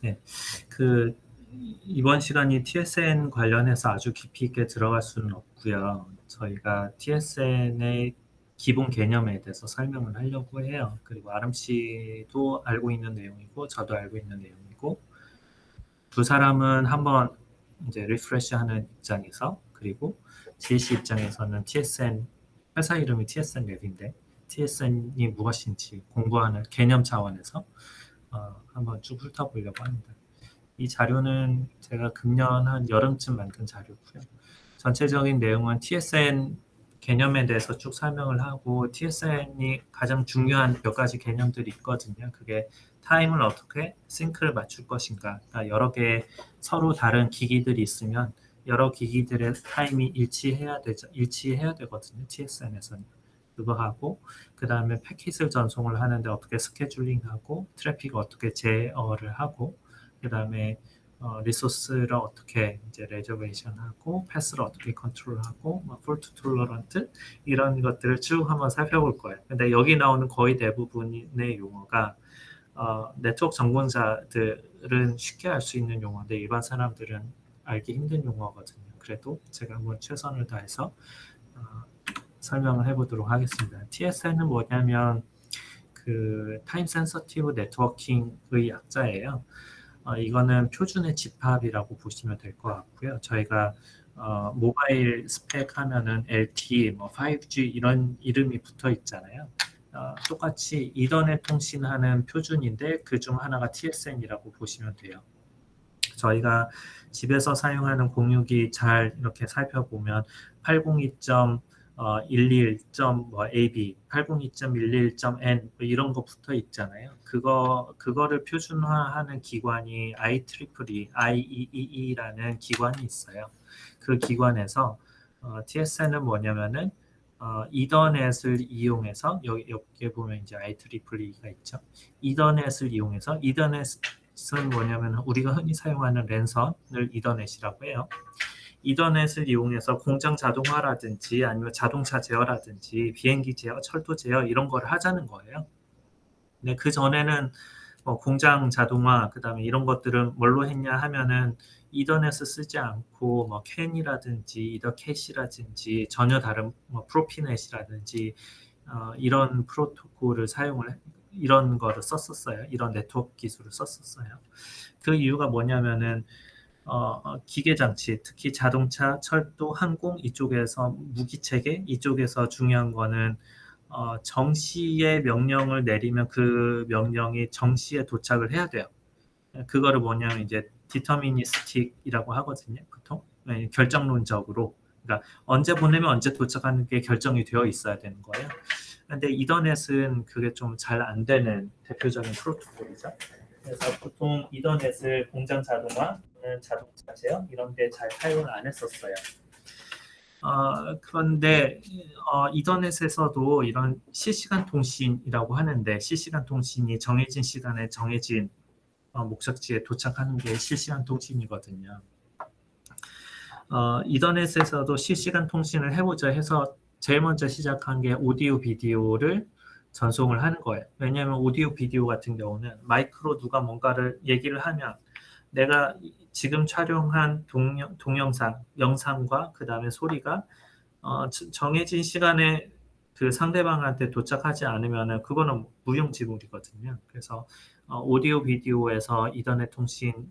네. 그 이번 시간이 TSN 관련해서 아주 깊이 있게 들어갈 수는 없고요. 저희가 TSN의 기본 개념에 대해서 설명을 하려고 해요. 그리고 아름 씨도 알고 있는 내용이고 저도 알고 있는 내용이고 두 사람은 한번 이제 리프레시하는 입장에서 그리고 지혜 씨 입장에서는 TSN 회사 이름이 TSN 랩인데 TSN이 무엇인지 공부하는 개념 차원에서 한번 쭉 훑어보려고 합니다. 이 자료는 제가 금년 한 여름쯤 만든 자료고요. 전체적인 내용은 TSN 개념에 대해서 쭉 설명을 하고 TSN이 가장 중요한 몇 가지 개념들이 있거든요. 그게 타임을 어떻게 싱크를 맞출 것인가. 그러니까 여러 개의 서로 다른 기기들이 있으면 여러 기기들의 타임이 일치해야 되거든요. TSN에서는. 그거 하고 그 다음에 패킷을 전송을 하는데 어떻게 스케줄링하고 트래픽을 어떻게 제어를 하고 그 다음에 리소스를 어떻게 이제 레저베이션하고 패스를 어떻게 컨트롤하고 폴트 톨러런트 이런 것들을 쭉 한번 살펴볼 거예요. 근데 여기 나오는 거의 대부분의 용어가 네트워크 전공자들은 쉽게 알 수 있는 용어인데 일반 사람들은 알기 힘든 용어거든요. 그래도 제가 한번 최선을 다해서 어, 설명을 해보도록 하겠습니다. TSN은 뭐냐면 그 타임 센서티브 네트워킹의 약자예요. 이거는 표준의 집합이라고 보시면 될 것 같고요. 저희가 모바일 스펙 하면은 LTE, 뭐 5G 이런 이름이 붙어 있잖아요. 똑같이 이더넷 통신하는 표준인데 그중 하나가 TSN이라고 보시면 돼요. 저희가 집에서 사용하는 공유기 잘 이렇게 살펴보면 802.11.AB, 802.11.N 이런 거 붙어 있잖아요. 그거를 표준화하는 기관이 IEEE라는 기관이 있어요. 그 기관에서 TSN은 뭐냐면은 이더넷을 이용해서 여기 보면 이제 IEEE가 있죠. 이더넷을 이용해서 이더넷은 뭐냐면 우리가 흔히 사용하는 랜선을 이더넷이라고 해요. 이더넷을 이용해서 공장 자동화라든지 아니면 자동차 제어라든지 비행기 제어, 철도 제어 이런 걸 하자는 거예요. 근데 그 전에는 공장 자동화 그다음에 이런 것들은 뭘로 했냐 하면은 이더넷을 쓰지 않고 뭐 캔이라든지 이더캣이라든지 전혀 다른 뭐 프로피넷이라든지 이런 프로토콜을 이런 거를 썼었어요. 이런 네트워크 기술을 썼었어요. 그 이유가 뭐냐면은 기계 장치, 특히 자동차, 철도, 항공 이쪽에서 무기 체계 이쪽에서 중요한 거는 정시에 명령을 내리면 그 명령이 정시에 도착을 해야 돼요. 그거를 뭐냐면 이제 디터미니스틱이라고 하거든요. 보통 결정론적으로. 그러니까 언제 보내면 언제 도착하는 게 결정이 되어 있어야 되는 거예요. 근데 이더넷은 그게 좀 잘 안 되는 대표적인 프로토콜이죠. 그래서 보통 이더넷을 공장 자동화, 자동차 제어 이런 데 잘 사용을 안 했었어요. 그런데 이더넷에서도 이런 실시간 통신이라고 하는데 실시간 통신이 정해진 시간에 정해진 목적지에 도착하는 게 실시간 통신이거든요. 이더넷에서도 실시간 통신을 해보자 해서 제일 먼저 시작한 게 오디오 비디오를 전송을 하는 거예요. 왜냐하면 오디오 비디오 같은 경우는 마이크로 누가 뭔가를 얘기를 하면 내가 지금 촬영한 동영상, 영상과 그 다음에 소리가 정해진 시간에 그 상대방한테 도착하지 않으면은 그거는 무용지물이거든요. 그래서 오디오 비디오에서 이더넷 통신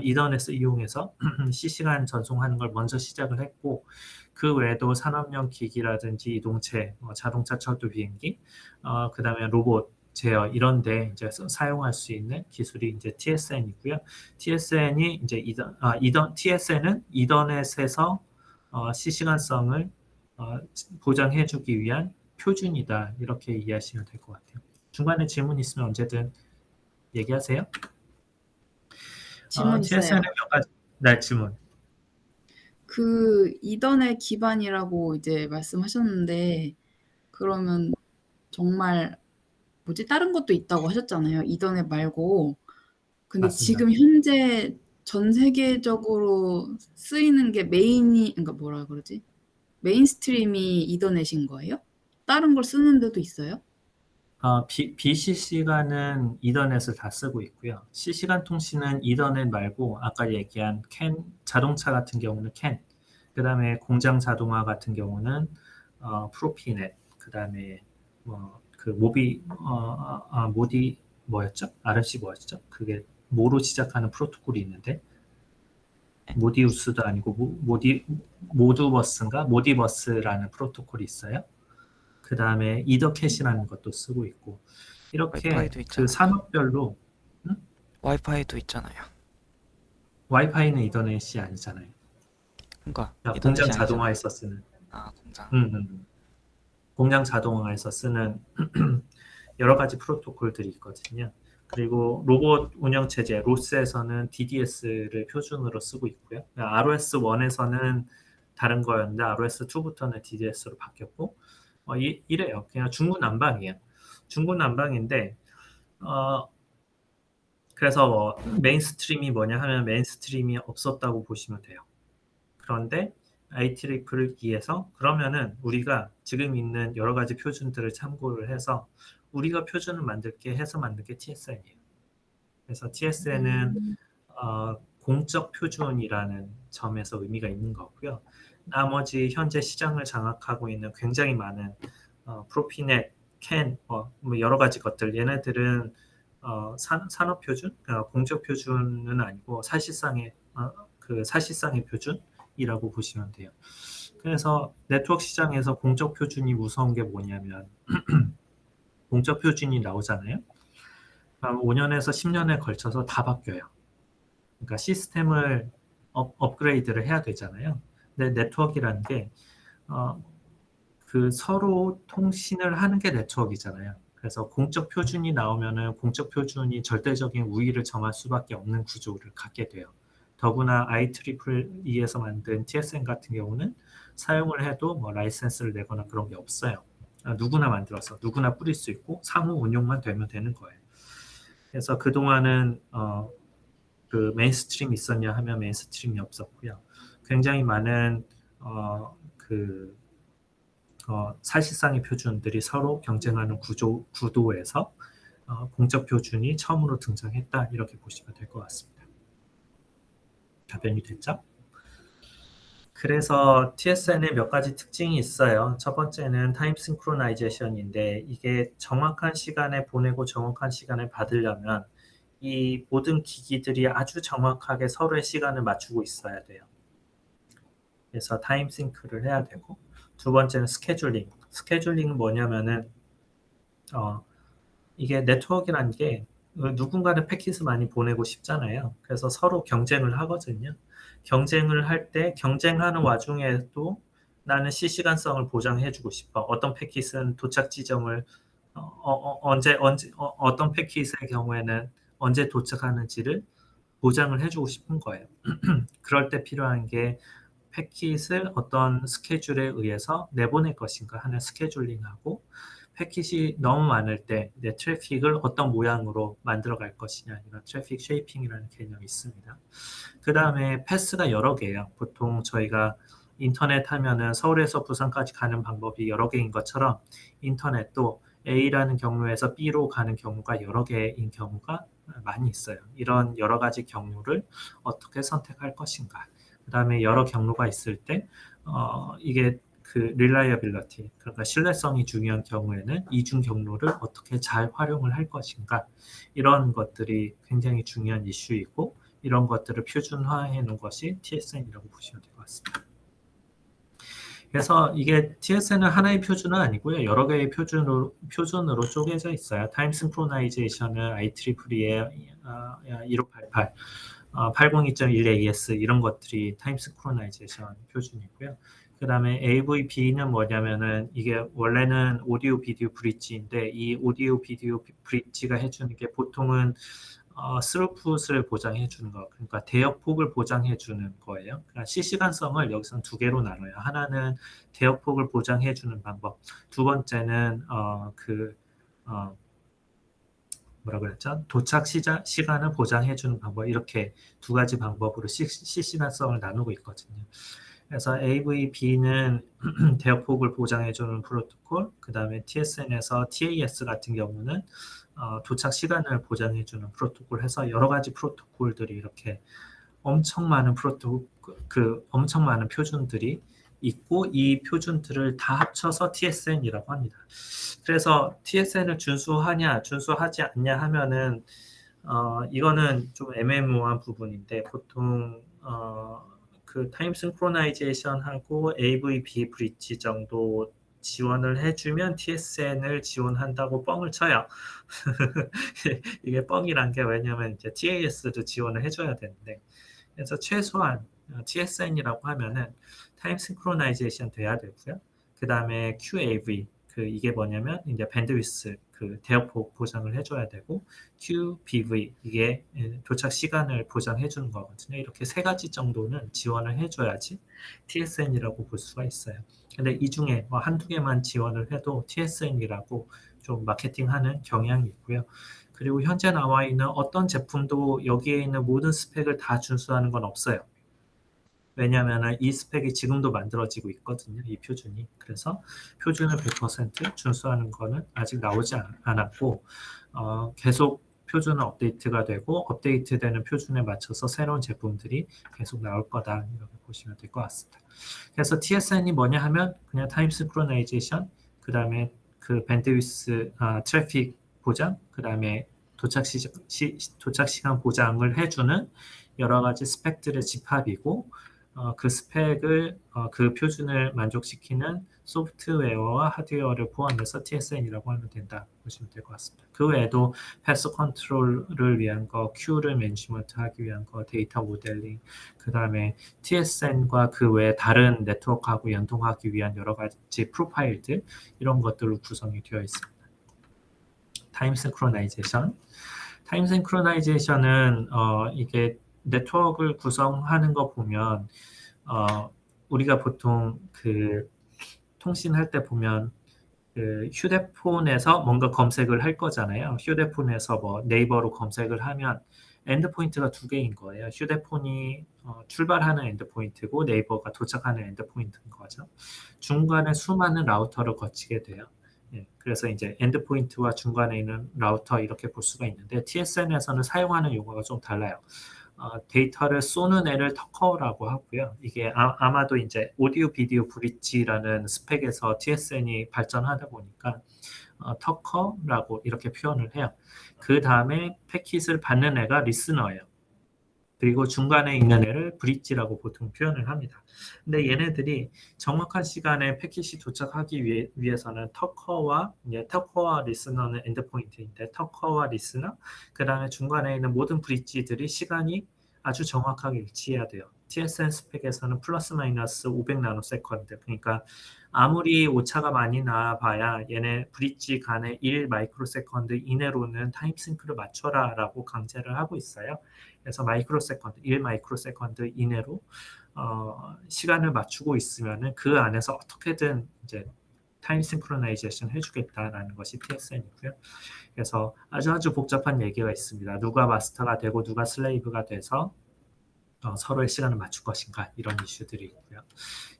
이더넷을 이용해서 실시간 전송하는 걸 먼저 시작을 했고 그 외에도 산업용 기기라든지 이동체, 자동차, 철도, 비행기, 그 다음에 로봇 제어 이런데 이제 사용할 수 있는 기술이 이제 TSN이고요. TSN이 이제 TSN은 이더넷에서 실시간성을 보장해주기 위한 표준이다 이렇게 이해하시면 될 것 같아요. 중간에 질문 있으면 언제든 얘기하세요. 질문 TSN의 있어요. 몇 가지 네, 질문. 그 이더넷 기반이라고 이제 말씀하셨는데 그러면 정말 뭐지 다른 것도 있다고 하셨잖아요. 이더넷 말고. 근데 맞습니다. 지금 현재 전 세계적으로 쓰이는 게 그러니까 뭐라 그러지? 메인스트림이 이더넷인 거예요? 다른 걸 쓰는 데도 있어요? BCC가는 이더넷을 다 쓰고 있고요. 실시간 통신은 이더넷 말고 아까 얘기한 캔, 자동차 같은 경우는 캔, 그 다음에 공장 자동화 같은 경우는 프로피넷, 그 다음에 그 모디 뭐였죠? RFC 뭐였죠? 그게 뭐로 시작하는 프로토콜이 있는데 모디우스도 아니고 모두버스인가? 모디버스라는 프로토콜이 있어요. 그 다음에 이더캣이라는 것도 쓰고 있고 이렇게 와이파이도 그 있잖아요. 산업별로 와이파이도 있잖아요. 와이파이는 이더넷이 아니잖아요. 그러니까 그러니까 공장 이더넷이 아니잖아요. 자동화에서 쓰는 공장. 공장 자동화에서 쓰는 여러 가지 프로토콜들이 있거든요. 그리고 로봇 운영 체제 로스에서는 DDS를 표준으로 쓰고 있고요. ROS1에서는 다른 거였는데 ROS2부터는 DDS로 바뀌었고 이래요. 그냥 중구난방이에요. 중구난방인데 그래서 메인스트림이 뭐냐 하면 메인스트림이 없었다고 보시면 돼요. 그런데 IEEE에서 그러면은 우리가 지금 있는 여러 가지 표준들을 참고를 해서 우리가 표준을 만들게 해서 만든 게 TSN이에요. 그래서 TSN은 공적 표준이라는 점에서 의미가 있는 거고요. 나머지 현재 시장을 장악하고 있는 굉장히 많은 프로피넷, 캔, 뭐 여러 가지 것들 얘네들은 산업 표준, 공적 표준은 아니고 사실상의 표준이라고 보시면 돼요. 그래서 네트워크 시장에서 공적 표준이 무서운 게 뭐냐면 공적 표준이 나오잖아요. 5년에서 10년에 걸쳐서 다 바뀌어요. 그러니까 시스템을 업그레이드를 해야 되잖아요. 근데 네트워크라는 게 그 서로 통신을 하는 게 네트워크이잖아요. 그래서 공적 표준이 나오면은 공적 표준이 절대적인 우위를 점할 수밖에 없는 구조를 갖게 돼요. 더구나 IEEE에서 만든 TSN 같은 경우는 사용을 해도 뭐 라이센스를 내거나 그런 게 없어요. 누구나 만들어서 누구나 뿌릴 수 있고 상호 운용만 되면 되는 거예요. 그래서 그동안은 그 메인스트림이 있었냐 하면 메인스트림이 없었고요. 굉장히 많은 사실상의 표준들이 서로 경쟁하는 구도에서 공적 표준이 처음으로 등장했다 이렇게 보시면 될 것 같습니다. 답변이 됐죠? 그래서 TSN에 몇 가지 특징이 있어요. 첫 번째는 타임 싱크로나이제이션인데 이게 정확한 시간에 보내고 정확한 시간에 받으려면 이 모든 기기들이 아주 정확하게 서로의 시간을 맞추고 있어야 돼요. 그래서 타임 싱크를 해야 되고 두 번째는 스케줄링. 스케줄링은 뭐냐면은 이게 네트워크라는 게 누군가는 패킷을 많이 보내고 싶잖아요. 그래서 서로 경쟁을 하거든요. 경쟁을 할 때 경쟁하는 와중에도 나는 실시간성을 보장해주고 싶어. 어떤 패킷은 도착 지점을 어떤 패킷의 경우에는 언제 도착하는지를 보장을 해주고 싶은 거예요. 그럴 때 필요한 게 패킷을 어떤 스케줄에 의해서 내보낼 것인가 하는 스케줄링하고 패킷이 너무 많을 때 내 트래픽을 어떤 모양으로 만들어 갈 것이냐 이런 트래픽 쉐이핑이라는 개념이 있습니다. 그 다음에 패스가 여러 개예요. 보통 저희가 인터넷 하면은 서울에서 부산까지 가는 방법이 여러 개인 것처럼 인터넷도 A라는 경로에서 B로 가는 경우가 여러 개인 경우가 많이 있어요. 이런 여러 가지 경로를 어떻게 선택할 것인가. 그 다음에 여러 경로가 있을 때 이게 그 reliability, 그러니까 신뢰성이 중요한 경우에는 이중 경로를 어떻게 잘 활용을 할 것인가. 이런 것들이 굉장히 중요한 이슈이고 이런 것들을 표준화해 놓은 것이 TSN이라고 보시면 될 것 같습니다. 그래서 이게 TSN은 하나의 표준은 아니고요. 여러 개의 표준으로 쪼개져 있어요. 타임 싱크로나이제이션은 IEEE의 1588, 802.1AES 이런 것들이 타임 싱크로나이제이션 표준이고요. 그 다음에 AVB는 뭐냐면은 이게 원래는 오디오 비디오 브릿지인데 이 오디오 비디오 브릿지가 해주는 게 보통은 스루풋을 보장해 주는 거, 그러니까 대역폭을 보장해 주는 거예요. 그러니까 실시간성을 여기서 두 개로 나눠요. 하나는 대역폭을 보장해 주는 방법, 두 번째는 뭐라 그랬죠? 도착 시간을 보장해 주는 방법, 이렇게 두 가지 방법으로 실시간성을 나누고 있거든요. 그래서 AVB는 대역폭을 보장해주는 프로토콜, 그 다음에 TSN에서 TAS 같은 경우는 도착 시간을 보장해주는 프로토콜 해서 여러 가지 프로토콜들이 이렇게 엄청 많은 엄청 많은 표준들이 있고 이 표준들을 다 합쳐서 TSN이라고 합니다. 그래서 TSN을 준수하냐, 준수하지 않냐 하면은 이거는 좀 애매모호한 부분인데 보통 그 타임 싱크로나이제이션하고 AVB 브릿지 정도 지원을 해주면 TSN을 지원한다고 뻥을 쳐요. 이게 뻥이란 게 왜냐면 이제 TAS도 지원을 해줘야 되는데 그래서 최소한 TSN이라고 하면은 타임 싱크로나이제이션 돼야 되고요. 그 다음에 QAV 이게 뭐냐면 이제 밴드위스 대역폭 보장을 해줘야 되고 QBV 이게 도착 시간을 보장해 주는 거거든요. 이렇게 세 가지 정도는 지원을 해줘야지 TSN이라고 볼 수가 있어요. 근데 이 중에 뭐 한두 개만 지원을 해도 TSN이라고 좀 마케팅하는 경향이 있고요. 그리고 현재 나와 있는 어떤 제품도 여기에 있는 모든 스펙을 다 준수하는 건 없어요. 왜냐하면 이 스펙이 지금도 만들어지고 있거든요. 이 표준이. 그래서 표준을 100% 준수하는 거는 아직 나오지 않았고 계속 표준은 업데이트가 되고 업데이트되는 표준에 맞춰서 새로운 제품들이 계속 나올 거다. 이렇게 보시면 될 것 같습니다. 그래서 TSN이 뭐냐 하면 그냥 타임 시크로나이제이션, 그 다음에 그 밴드위스 트래픽 보장, 그 다음에 도착 시간 보장을 해주는 여러 가지 스펙들의 집합이고 그 스펙을 그 표준을 만족시키는 소프트웨어와 하드웨어를 포함해서 TSN이라고 하면 된다 보시면 될 것 같습니다. 그 외에도 패스 컨트롤을 위한 거, Q를 매니지먼트하기 위한 거, 데이터 모델링, 그 다음에 TSN과 그 외에 다른 네트워크하고 연동하기 위한 여러 가지 프로파일들 이런 것들로 구성이 되어 있습니다. 타임 싱크로나이제이션. 타임 싱크로나이제이션은 이게 네트워크를 구성하는 거 보면 우리가 보통 그 통신할 때 보면 그 휴대폰에서 뭔가 검색을 할 거잖아요. 휴대폰에서 뭐 네이버로 검색을 하면 엔드포인트가 두 개인 거예요. 휴대폰이 출발하는 엔드포인트고 네이버가 도착하는 엔드포인트인 거죠. 중간에 수많은 라우터를 거치게 돼요. 예, 그래서 이제 엔드포인트와 중간에 있는 라우터 이렇게 볼 수가 있는데 TSN에서는 사용하는 용어가 좀 달라요. 데이터를 쏘는 애를 터커라고 하고요. 이게 아마도 이제 오디오 비디오 브릿지라는 스펙에서 TSN이 발전하다 보니까 터커라고 이렇게 표현을 해요. 그 다음에 패킷을 받는 애가 리스너예요. 그리고 중간에 있는 애를 브릿지라고 보통 표현을 합니다. 근데 얘네들이 정확한 시간에 패킷이 도착하기 위해서는 터커와 리스너는 엔드포인트인데 터커와 리스너, 그 다음에 중간에 있는 모든 브릿지들이 시간이 아주 정확하게 일치해야 돼요. TSN 스펙에서는 플러스 마이너스 500 나노세컨드. 그러니까 아무리 오차가 많이 나봐야 얘네 브릿지 간의 1 마이크로세컨드 이내로는 타임 싱크를 맞춰라 라고 강제를 하고 있어요. 그래서 마이크로세컨드, 1 마이크로세컨드 이내로 시간을 맞추고 있으면은 그 안에서 어떻게든 이제 타임 싱크로나이제이션 해주겠다라는 것이 TSN이고요. 그래서 아주 복잡한 얘기가 있습니다. 누가 마스터가 되고 누가 슬레이브가 돼서 서로의 시간을 맞출 것인가 이런 이슈들이 있고요.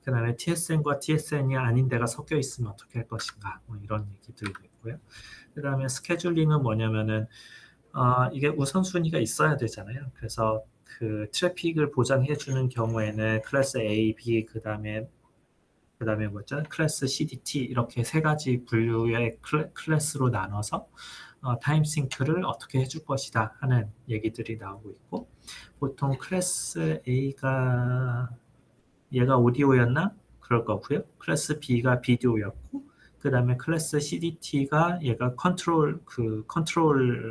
그 다음에 TSN과 TSN이 아닌 데가 섞여 있으면 어떻게 할 것인가 뭐 이런 얘기들이 있고요. 그 다음에 스케줄링은 뭐냐면은 이게 우선순위가 있어야 되잖아요. 그래서 그 트래픽을 보장해주는 경우에는 클래스 A, B, 그 다음에 뭐죠? 클래스 CDT 이렇게 세 가지 분류의 클래스로 나눠서 타임 싱크를 어떻게 해줄 것이다 하는 얘기들이 나오고 있고 보통 클래스 A가 얘가 오디오였나? 그럴 거고요. 클래스 B가 비디오였고 그 다음에 클래스 CDT가 얘가 컨트롤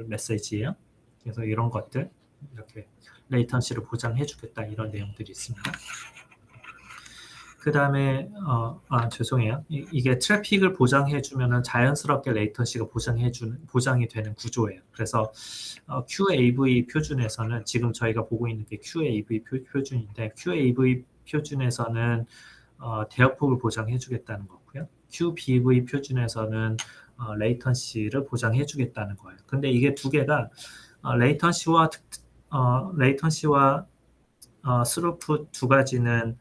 메시지예요. 그래서 이런 것들 이렇게 레이턴시를 보장해 주겠다 이런 내용들이 있습니다. 그 다음에 죄송해요. 이게 트래픽을 보장해 주면은 자연스럽게 레이턴시가 보장이 되는 구조예요. 그래서 QAV 표준에서는 지금 저희가 보고 있는 게 QAV 표준인데 QAV 표준에서는 대역폭을 보장해 주겠다는 거고요. QBV 표준에서는 레이턴시를 보장해 주겠다는 거예요. 근데 이게 두 개가 레이턴시와 스루풋 두 가지는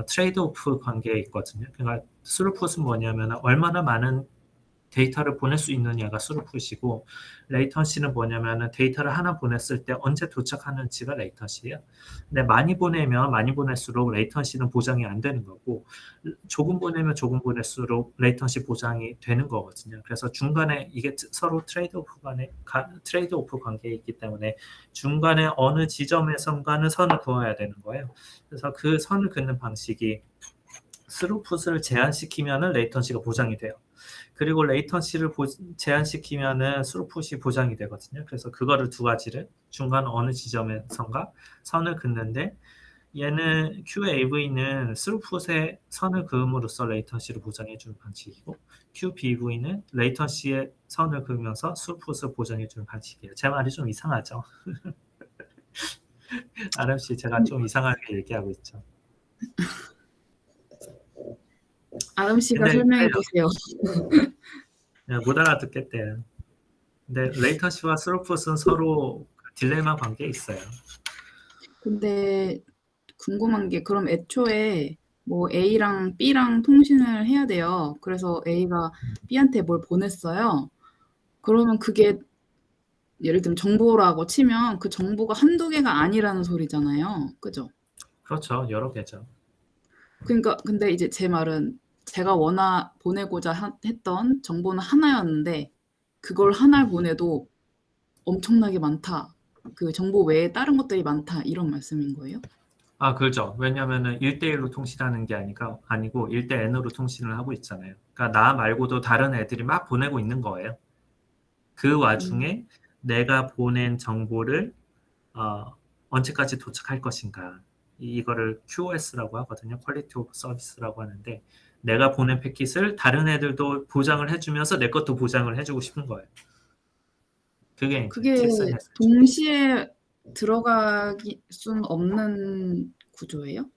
트레이드 오프 관계에 있거든요. 그러니까 스루풋은 뭐냐면 얼마나 많은 데이터를 보낼 수 있느냐가 스루풋이고, 레이턴시는 뭐냐면 데이터를 하나 보냈을 때 언제 도착하는지가 레이턴시예요. 근데 많이 보내면 많이 보낼수록 레이턴시는 보장이 안 되는 거고, 조금 보내면 조금 보낼수록 레이턴시 보장이 되는 거거든요. 그래서 중간에 이게 서로 트레이드 오프 관계에 있기 때문에 중간에 어느 지점에선가는 선을 그어야 되는 거예요. 그래서 그 선을 긋는 방식이 스루풋을 제한시키면은 레이턴시가 보장이 돼요. 그리고 레이턴시를 제한시키면은 스루풋이 보장이 되거든요. 그래서 그거를 두 가지를 중간 어느 지점에선가 선을 긋는데, 얘는 QAV는 스루풋에 선을 그음으로써 레이턴시를 보장해 주는 방식이고, QBV는 레이턴시에 선을 그으면서 스루풋을 보장해 주는 방식이에요. 제 말이 좀 이상하죠? 아름 씨, 제가 좀 이상하게 얘기하고 있죠. 아름 씨가 근데 설명해 보세요. 못 알아듣겠대요. 근데 레이턴시와 스루풋은 서로 딜레마 관계에 있어요. 근데 궁금한 게 그럼 애초에 뭐 A랑 B랑 통신을 해야 돼요. 그래서 A가 B한테 뭘 보냈어요. 그러면 그게 예를 들면 정보라고 치면 그 정보가 한두 개가 아니라는 소리잖아요. 그죠? 그렇죠. 여러 개죠. 그러니까 근데 이제 제 말은 제가 보내고자 했던 정보는 하나였는데 그걸 하나를 보내도 엄청나게 많다. 그 정보 외에 다른 것들이 많다. 이런 말씀인 거예요? 그렇죠. 왜냐면은 1대1로 통신하는 게 아니고 1대 N으로 통신을 하고 있잖아요. 그러니까 나 말고도 다른 애들이 막 보내고 있는 거예요. 그 와중에 내가 보낸 정보를 언제까지 도착할 것인가. 이거를 QoS라고 하거든요. 퀄리티 오브 서비스라고 하는데, 내가 보낸 패킷을 다른 애들도 보장을 해주면서 내 것도 보장을 해주고 싶은 거예요. 그게 그게 TSN의 동시에 들어가기 수는 없는 구조예요?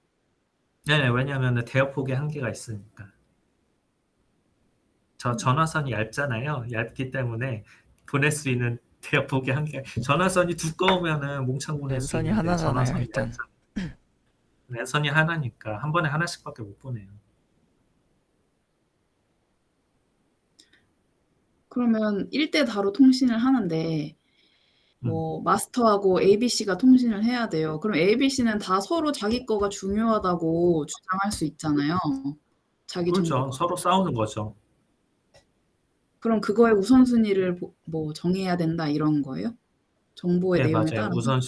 네, 왜냐하면 대역폭의 한계가 있으니까. 전화선이 얇잖아요. 얇기 때문에 보낼 수 있는 대역폭의 한계. 전화선이 두꺼우면은 몽창 보낼 수 랜선이 있는데, 하나잖아요, 전화선이 일단. 얇잖아요. 랜선이 하나니까 한 번에 하나씩밖에 못 보내요. 그러면 1대 다로 통신을 하는데 음. 뭐 마스터하고 ABC가 통신을 해야 돼요. 그럼 ABC는 다 서로 자기 거가 중요하다고 주장할 수 있잖아요. 자기 그렇죠. 정보가. 서로 싸우는 거죠. 그럼 그거의 우선순위를 뭐 정해야 된다 이런 거예요? 정보의 네, 내용에 맞아요. 따라서?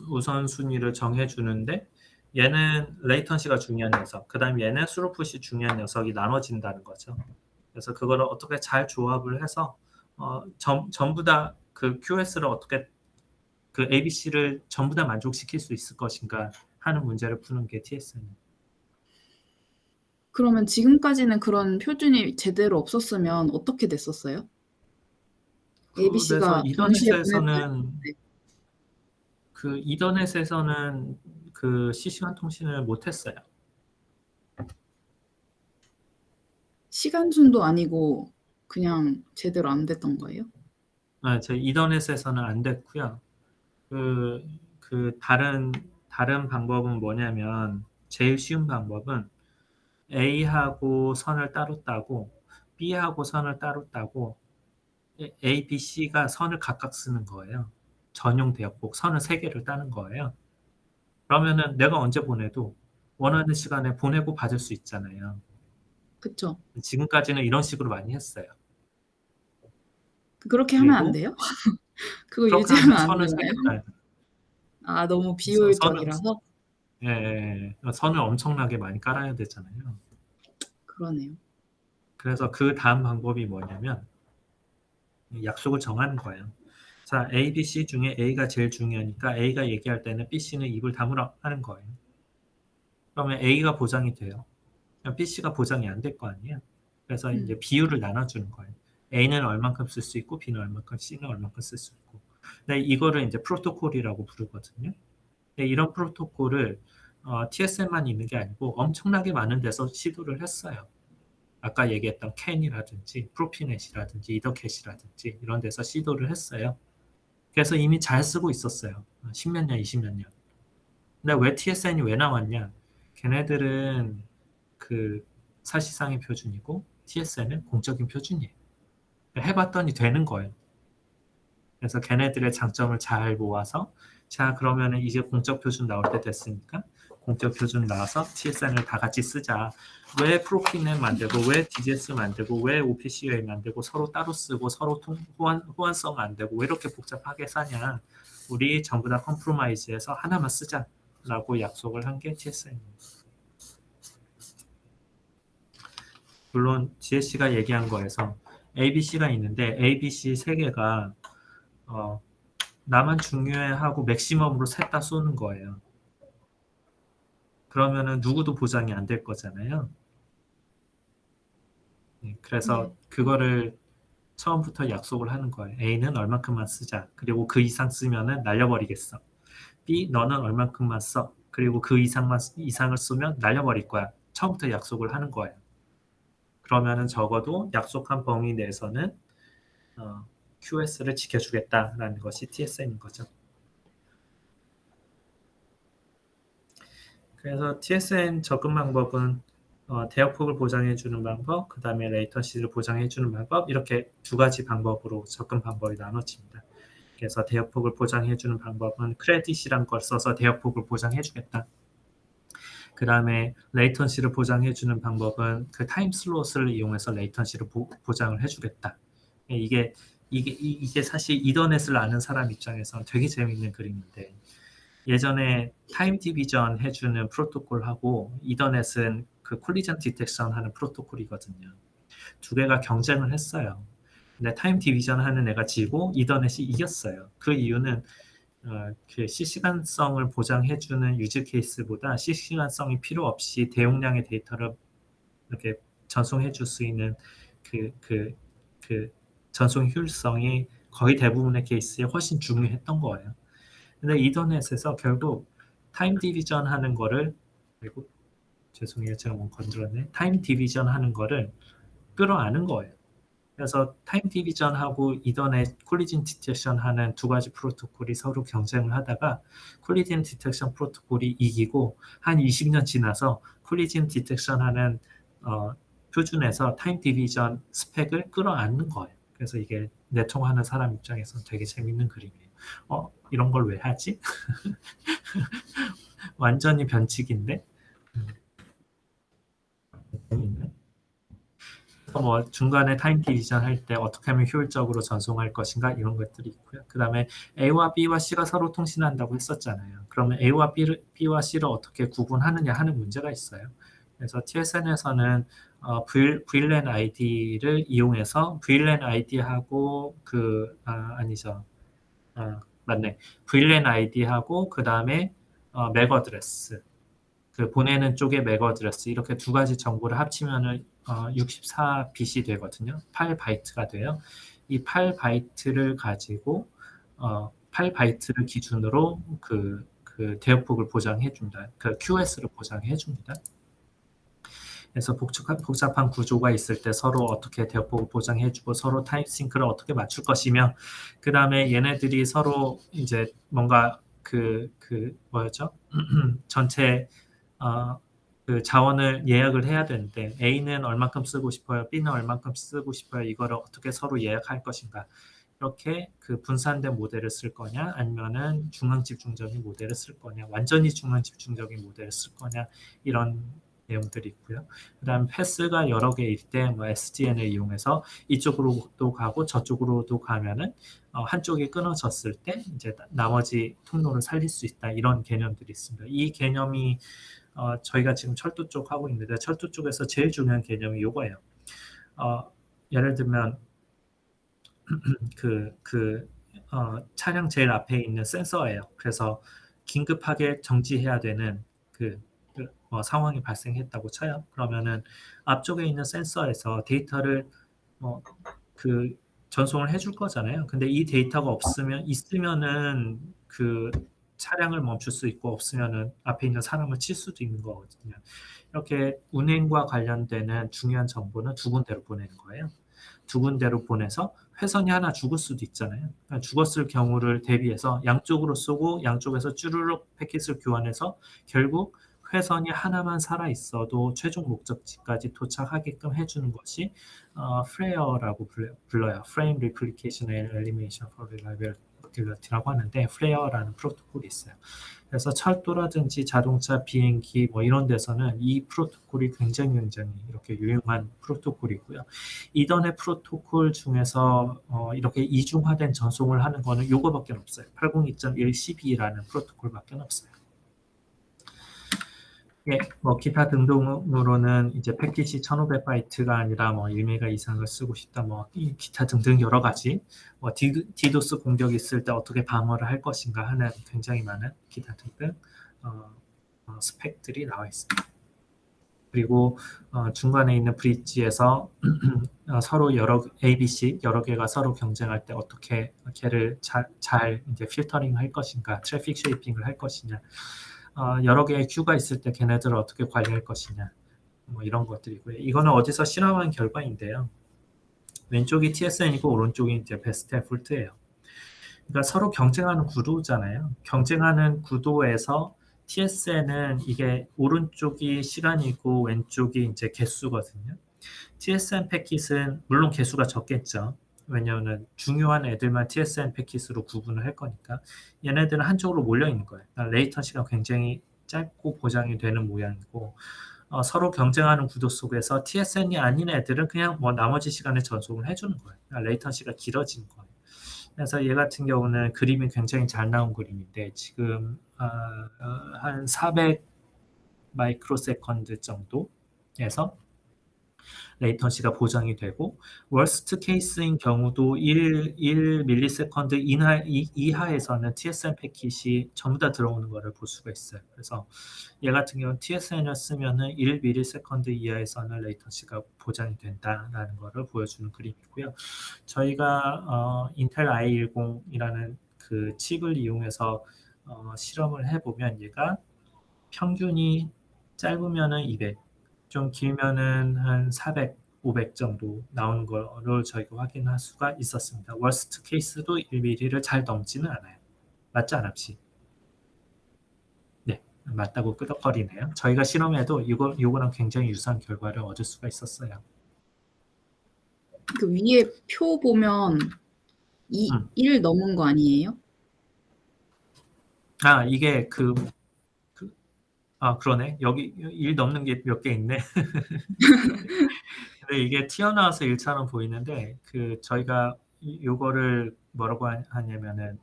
우선순위를 정해주는데, 얘는 레이턴시가 중요한 녀석, 그 다음에 얘는 스루풋이 중요한 녀석이 나눠진다는 거죠. 그래서 그거를 어떻게 잘 조합을 해서 전부 다 그 QS를 어떻게 그 ABC를 전부 다 만족시킬 수 있을 것인가 하는 문제를 푸는 게 TSN. 그러면 지금까지는 그런 표준이 제대로 없었으면 어떻게 됐었어요? 그래서 ABC가 동시에 보냈어요? 이더넷에서는 그 실시간 통신을 못했어요. 시간 순도 아니고 그냥 제대로 안 됐던 거예요? 저희 이더넷에서는 안 됐고요. 다른 방법은 뭐냐면, 제일 쉬운 방법은 A하고 선을 따로 따고 B하고 선을 따로 따고 A, B, C가 선을 각각 쓰는 거예요. 전용 대역폭 선을 3개를 따는 거예요. 그러면은 내가 언제 보내도 원하는 시간에 보내고 받을 수 있잖아요. 그쵸? 지금까지는 이런 식으로 많이 했어요. 그렇게 하면 안 그리고 돼요? 그거 그렇게 유지하면 하면 안 선을 되나요? 3개 따요. 너무 선을, 비효율적이라서? 선을 엄청나게 많이 깔아야 되잖아요. 그러네요. 그래서 그 다음 방법이 뭐냐면, 약속을 정하는 거예요. 자, A, B, C 중에 A가 제일 중요하니까 A가 얘기할 때는 B, C는 입을 다물어 하는 거예요. 그러면 A가 보장이 돼요. B, C가 보장이 안 될 거 아니에요. 그래서 이제 비율을 나눠주는 거예요. A는 얼만큼 쓸 수 있고 B는 얼만큼, C는 얼만큼 쓸 수 있고. 근데 이거를 이제 프로토콜이라고 부르거든요. 근데 이런 프로토콜을 TSN만 있는 게 아니고 엄청나게 많은 데서 시도를 했어요. 아까 얘기했던 캔이라든지 프로피넷이라든지 이더캣이라든지 이런 데서 시도를 했어요. 그래서 이미 잘 쓰고 있었어요. 10몇 년, 20몇 년. 근데 왜 TSN이 왜 나왔냐? 걔네들은 그 사실상의 표준이고 TSN은 공적인 표준이에요. 해봤더니 되는 거예요. 그래서 걔네들의 장점을 잘 모아서 자 그러면은 이제 공적 표준 나올 때 됐으니까 공적 표준 나와서 TSN을 다 같이 쓰자. 왜 프로피넷 만들고 왜 DGS 만들고 왜 OPCUA 만들고 서로 따로 쓰고 서로 호환성 안 되고 왜 이렇게 복잡하게 사냐. 우리 전부 다 컴프로마이즈해서 하나만 쓰자라고 약속을 한 게 TSN입니다. 물론 GSC가 얘기한 거에서 ABC가 있는데 ABC 세 개가 나만 중요해하고 맥시멈으로 셋 다 쏘는 거예요. 그러면은 누구도 보장이 안 될 거잖아요. 그래서 네. 그거를 처음부터 약속을 하는 거예요. A는 얼만큼만 쓰자. 그리고 그 이상 쓰면은 날려버리겠어. B 너는 얼만큼만 써. 그리고 그 이상을 쓰면 날려버릴 거야. 처음부터 약속을 하는 거예요. 그러면은 적어도 약속한 범위 내에서는 QS를 지켜주겠다라는 것이 TSN인 거죠. 그래서 TSN 접근 방법은 대역폭을 보장해주는 방법, 그 다음에 레이턴시를 보장해주는 방법 이렇게 두 가지 방법으로 접근 방법이 나눠집니다. 그래서 대역폭을 보장해주는 방법은 크레딧이란 걸 써서 대역폭을 보장해주겠다. 그 다음에 레이턴시를 보장해주는 방법은 그 타임 슬롯을 이용해서 레이턴시를 보장을 해주겠다. 이게 사실 이더넷을 아는 사람 입장에서는 되게 재미있는 그림인데 예전에 타임 디비전 해주는 프로토콜하고 이더넷은 그 콜리전 디텍션 하는 프로토콜이거든요. 두 개가 경쟁을 했어요. 근데 타임 디비전 하는 애가 지고 이더넷이 이겼어요. 그 이유는 그 실시간성을 보장해주는 유즈 케이스보다 실시간성이 필요 없이 대용량의 데이터를 이렇게 전송해줄 수 있는 그 전송 효율성이 거의 대부분의 케이스에 훨씬 중요했던 거예요. 근데 이더넷에서 결국 타임 디비전 하는 거를 그리고 죄송해요 제가 뭐 건드렸네. 타임 디비전 하는 거를 끌어안은 거예요. 그래서 타임 디비전하고 이더넷 콜리전 디텍션 하는 두 가지 프로토콜이 서로 경쟁을 하다가 콜리전 디텍션 프로토콜이 이기고 한 20년 지나서 콜리전 디텍션 하는 표준에서 타임 디비전 스펙을 끌어안는 거예요. 그래서 이게 내통하는 사람 입장에서는 되게 재밌는 그림이에요. 이런 걸 왜 하지? 완전히 변칙인데? 뭐 중간에 타임 디비전 할 때 어떻게 하면 효율적으로 전송할 것인가 이런 것들이 있고요. 그 다음에 A와 B와 C가 서로 통신한다고 했었잖아요. 그러면 A와 B와 C를 어떻게 구분하느냐 하는 문제가 있어요. 그래서 TSN에서는 VLAN ID를 이용해서 VLAN ID하고 아니죠. 맞네. VLAN ID하고 그 다음에 맥 어드레스 그 보내는 쪽의 맥 어드레스 이렇게 두 가지 정보를 합치면은 64bit이 되거든요. 8바이트가 돼요. 이 8바이트를 가지고 8바이트를 기준으로 그 대역폭을 보장해 준다. 그 QS를 보장해 줍니다. 그래서 복잡한 구조가 있을 때 서로 어떻게 대역폭을 보장해주고 서로 타임 싱크를 어떻게 맞출 것이며 그 다음에 얘네들이 서로 이제 뭔가 뭐였죠? 전체 그 자원을 예약을 해야 되는데 A는 얼만큼 쓰고 싶어요, B는 얼만큼 쓰고 싶어요. 이거를 어떻게 서로 예약할 것인가. 이렇게 그 분산된 모델을 쓸 거냐 아니면은 중앙 집중적인 모델을 쓸 거냐 완전히 중앙 집중적인 모델을 쓸 거냐 이런 내용들이 있고요. 그 다음 패스가 여러 개일 때 뭐 SDN을 이용해서 이쪽으로도 가고 저쪽으로도 가면은 한쪽이 끊어졌을 때 이제 나머지 통로를 살릴 수 있다 이런 개념들이 있습니다. 이 개념이 저희가 지금 철도 쪽 하고 있는데 철도 쪽에서 제일 중요한 개념이 이거예요. 예를 들면 차량 제일 앞에 있는 센서예요. 그래서 긴급하게 정지해야 되는 상황이 발생했다고 쳐요. 그러면은 앞쪽에 있는 센서에서 데이터를 전송을 해줄 거잖아요. 근데 이 데이터가 있으면은 그 차량을 멈출 수 있고 없으면은 앞에 있는 사람을 칠 수도 있는 거거든요. 이렇게 운행과 관련되는 중요한 정보는 두 군데로 보내는 거예요. 두 군데로 보내서 회선이 하나 죽을 수도 있잖아요. 그러니까 죽었을 경우를 대비해서 양쪽으로 쏘고 양쪽에서 쭈르륵 패킷을 교환해서 결국 회선이 하나만 살아 있어도 최종 목적지까지 도착하게끔 해주는 것이 FLARE라고 불러요. Frame Replication and Elimination for Reliability라고 하는데 FLARE라는 프로토콜이 있어요. 그래서 철도라든지 자동차, 비행기 뭐 이런 데서는 이 프로토콜이 굉장히 이렇게 유용한 프로토콜이고요. 이더넷 프로토콜 중에서 이렇게 이중화된 전송을 하는 거는 요거밖에 없어요. 802.112라는 프로토콜밖에 없어요. 예, 뭐 기타 등등으로는 이제 패킷이 1500바이트가 아니라 뭐 1메가 이상을 쓰고 싶다, 뭐 기타 등등 여러 가지, 뭐 디도스 공격이 있을 때 어떻게 방어를 할 것인가 하는 굉장히 많은 기타 등등 스펙들이 나와 있습니다. 그리고 중간에 있는 브릿지에서 서로 ABC 여러 개가 서로 경쟁할 때 어떻게 걔를 잘 이제 필터링 할 것인가, 트래픽 쉐이핑을 할 것이냐, 여러 개의 큐가 있을 때 걔네들을 어떻게 관리할 것이냐, 뭐 이런 것들이고요. 이거는 어디서 실험한 결과인데요. 왼쪽이 TSN이고 오른쪽이 이제 베스트 에포트예요. 그러니까 서로 경쟁하는 구도잖아요. 경쟁하는 구도에서 TSN은 이게 오른쪽이 시간이고 왼쪽이 이제 개수거든요. TSN 패킷은 물론 개수가 적겠죠. 왜냐하면 중요한 애들만 TSN 패킷으로 구분을 할 거니까. 얘네들은 한쪽으로 몰려 있는 거예요. 레이턴시가 굉장히 짧고 보장이 되는 모양이고, 서로 경쟁하는 구도 속에서 TSN이 아닌 애들은 그냥 뭐 나머지 시간에 전송을 해주는 거예요. 레이턴시가 길어지는 거예요. 그래서 얘 같은 경우는 그림이 굉장히 잘 나온 그림인데 지금 한 400 마이크로세컨드 정도에서 레이턴시가 보장이 되고, 월스트 케이스인 경우도 1 밀리세컨드 이하에서는 TSN 패킷이 전부 다 들어오는 것을 볼 수가 있어요. 그래서 얘 같은 경우는 TSN을 쓰면은 1 밀리세컨드 이하에서는 레이턴시가 보장이 된다라는 것을 보여주는 그림이고요. 저희가 인텔 i10이라는 그 칩을 이용해서 실험을 해보면 얘가 평균이 짧으면은 200, 좀 길면은 한 400, 500 정도 나오는 거를 저희가 확인할 수가 있었습니다. 월스트 케이스도 1mm를 잘 넘지는 않아요. 맞지 않았지? 네, 맞다고 끄덕거리네요. 저희가 실험해도 요거랑 굉장히 유사한 결과를 얻을 수가 있었어요. 그 위에 표 보면 1 넘은 거 아니에요? 이게 그러네. 여기 1 넘는 게 몇 개 있네. 근데 이게 튀어나와서 1처럼 보이는데, 저희가 요거를 뭐라고 하냐면은,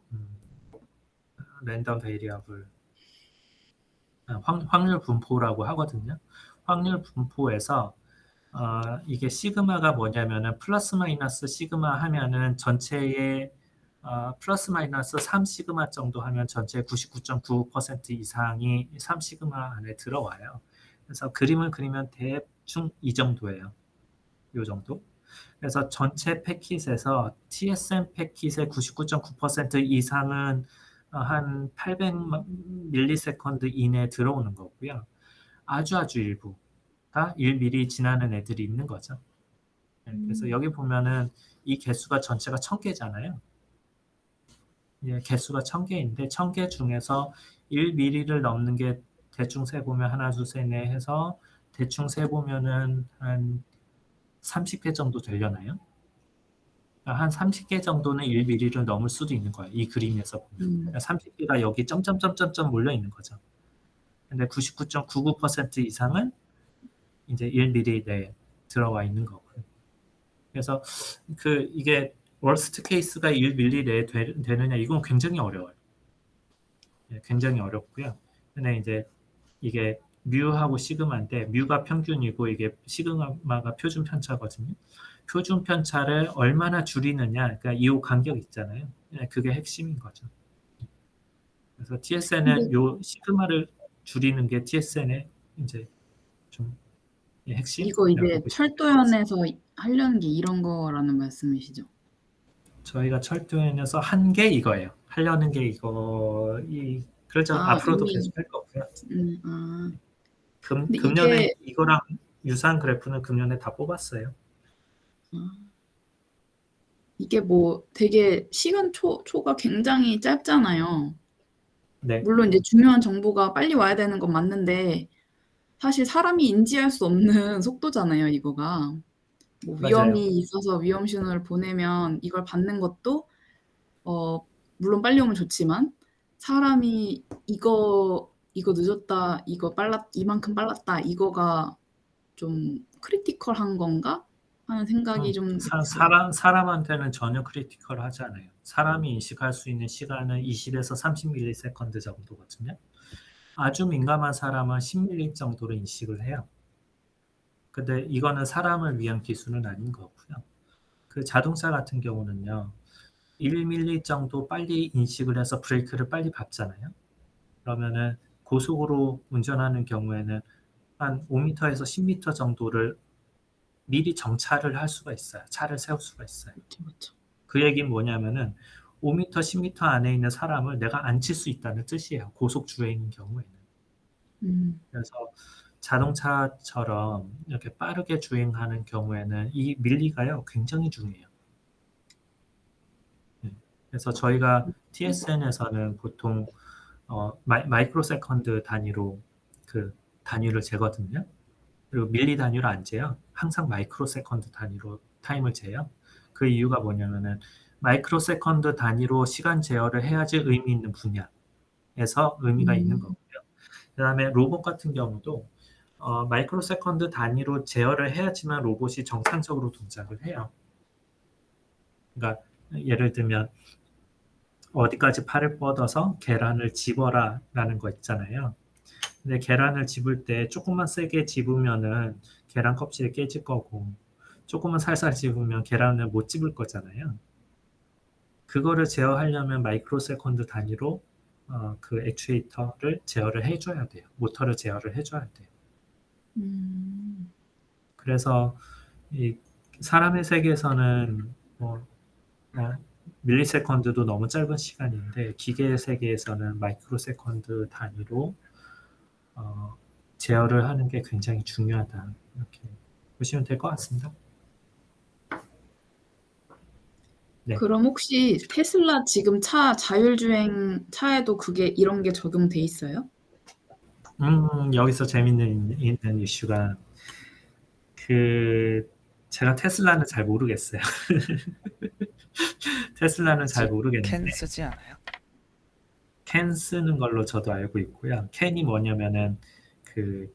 랜덤 베리어블, 확률 분포라고 하거든요. 확률 분포에서, 이게 시그마가 뭐냐면은, 플러스 마이너스 시그마 하면은 전체의 플러스 마이너스 3 시그마 정도 하면 전체 99.95% 이상이 3 시그마 안에 들어와요. 그래서 그림을 그리면 대충 이 정도예요. 요 정도. 그래서 전체 패킷에서 TSN 패킷의 99.9% 이상은 한 800 밀리세컨드 이내에 들어오는 거고요. 아주 일부가 1mm 지나는 애들이 있는 거죠. 그래서 여기 보면은 이 개수가 전체가 1000개잖아요. 예, 개수가 1000개인데 1000개 중에서 1mm를 넘는 게 대충 세보면 하나, 둘, 셋, 넷 해서 대충 세보면은 한 30개 정도 되려나요? 한 30개 정도는 1mm를 넘을 수도 있는 거예요. 이 그림에서 보면. 30개가 여기 점점점점점 몰려 있는 거죠. 근데 99.99% 이상은 이제 1mm 내에 들어와 있는 거고요. 그래서 이게 월스트 케이스가 1mm 내에 되느냐, 이건 굉장히 어려워요. 예, 굉장히 어렵고요. 근데 이제 이게 뮤하고 시그마인데, 뮤가 평균이고 이게 시그마가 표준 편차거든요. 표준 편차를 얼마나 줄이느냐, 그러니까 이 간격 있잖아요. 그게 핵심인 거죠. 그래서 TSN은 요 시그마를 줄이는 게 TSN의 이제 좀 핵심. 이거 이제 철도연에서 하려는 게 이런 거라는 말씀이시죠? 저희가 철도연에서 한 게 이거예요. 하려는 게 그렇죠. 앞으로도 계속 할 거고요. 금년에 이거랑 유사한 그래프는 금년에 다 뽑았어요. 이게 뭐 되게 시간 초가 굉장히 짧잖아요. 네, 물론 이제 중요한 정보가 빨리 와야 되는 건 맞는데 사실 사람이 인지할 수 없는 속도잖아요, 이거가. 뭐 맞아요. 위험이 있어서 위험 신호를 보내면 이걸 받는 것도 물론 빨리 오면 좋지만 사람이 이거 늦었다, 이만큼 빨랐다, 이거가 좀 크리티컬한 건가 하는 생각이 좀 있어요. 사람한테는 전혀 크리티컬하지 않아요. 사람이 인식할 수 있는 시간은 20에서 30ms 정도거든요. 아주 민감한 사람은 10ms 정도로 인식을 해요. 근데 이거는 사람을 위한 기술은 아닌 거고요. 그 자동차 같은 경우는요, 1mm 정도 빨리 인식을 해서 브레이크를 빨리 밟잖아요. 그러면은 고속으로 운전하는 경우에는 한 5m에서 10m 정도를 미리 정차를 할 수가 있어요. 차를 세울 수가 있어요. 그렇죠. 그 얘기는 뭐냐면은 5m, 10m 안에 있는 사람을 내가 안 칠 수 있다는 뜻이에요. 고속 주행인 경우에는. 음, 그래서 자동차처럼 이렇게 빠르게 주행하는 경우에는 이 밀리가요, 굉장히 중요해요. 네. 그래서 저희가 TSN에서는 보통 마이크로 세컨드 단위로 그 단위를 재거든요. 그리고 밀리 단위로 안 재요. 항상 마이크로 세컨드 단위로 타임을 재요. 그 이유가 뭐냐면은 마이크로 세컨드 단위로 시간 제어를 해야지 의미 있는 분야에서 의미가 있는 음, 거고요. 그다음에 로봇 같은 경우도 마이크로 세컨드 단위로 제어를 해야지만 로봇이 정상적으로 동작을 해요. 그러니까 예를 들면 어디까지 팔을 뻗어서 계란을 집어라 라는 거 있잖아요. 근데 계란을 집을 때 조금만 세게 집으면은 계란 껍질이 깨질 거고 조금만 살살 집으면 계란을 못 집을 거잖아요. 그거를 제어하려면 마이크로 세컨드 단위로 그 액추에이터를 제어를 해줘야 돼요. 모터를 제어를 해줘야 돼요. 음, 그래서 이 사람의 세계에서는 뭐 밀리세컨드도 너무 짧은 시간인데 기계의 세계에서는 마이크로 세컨드 단위로 어, 제어를 하는 게 굉장히 중요하다. 이렇게 보시면 될 것 같습니다. 네. 그럼 혹시 테슬라 지금 차 자율주행 차에도 그게 이런 게 적용돼 있어요? 여기서 재밌는 있는 이슈가 그 제가 테슬라는 잘 모르겠어요. 테슬라는 잘 캔 모르겠는데 쓰지 않아요? 캔 쓰는 걸로 저도 알고 있고요. 캔이 뭐냐면은 그,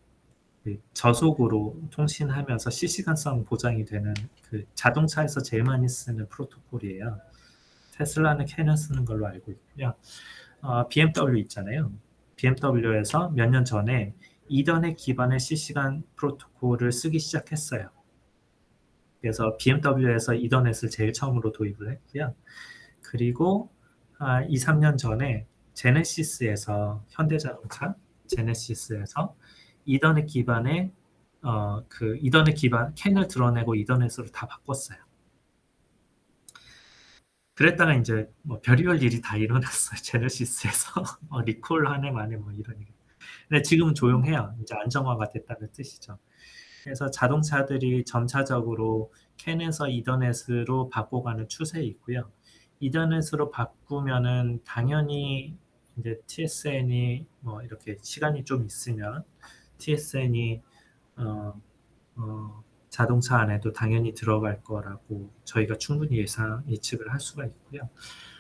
그 저속으로 통신하면서 실시간성 보장이 되는 그 자동차에서 제일 많이 쓰는 프로토콜이에요. 테슬라는 캔을 쓰는 걸로 알고 있고요. BMW 있잖아요. BMW에서 몇 년 전에 이더넷 기반의 실시간 프로토콜을 쓰기 시작했어요. 그래서 BMW에서 이더넷을 제일 처음으로 도입을 했고요. 그리고 2, 3년 전에 제네시스에서 현대자동차 제네시스에서 이더넷 기반의 그 이더넷 기반 캔을 드러내고 이더넷으로 다 바꿨어요. 그랬다가 이제 뭐 별의별 일이 다 일어났어요. 제네시스에서 리콜 한 해 만에 뭐 이런 일. 근데 지금은 조용해요. 이제 안정화가 됐다는 뜻이죠. 그래서 자동차들이 점차적으로 캔에서 이더넷으로 바꿔가는 추세에 있고요. 이더넷으로 바꾸면은 당연히 이제 TSN이 뭐 이렇게 시간이 좀 있으면 TSN이 어, 자동차 안에도 당연히 들어갈 거라고 저희가 충분히 예측을 할 수가 있고요.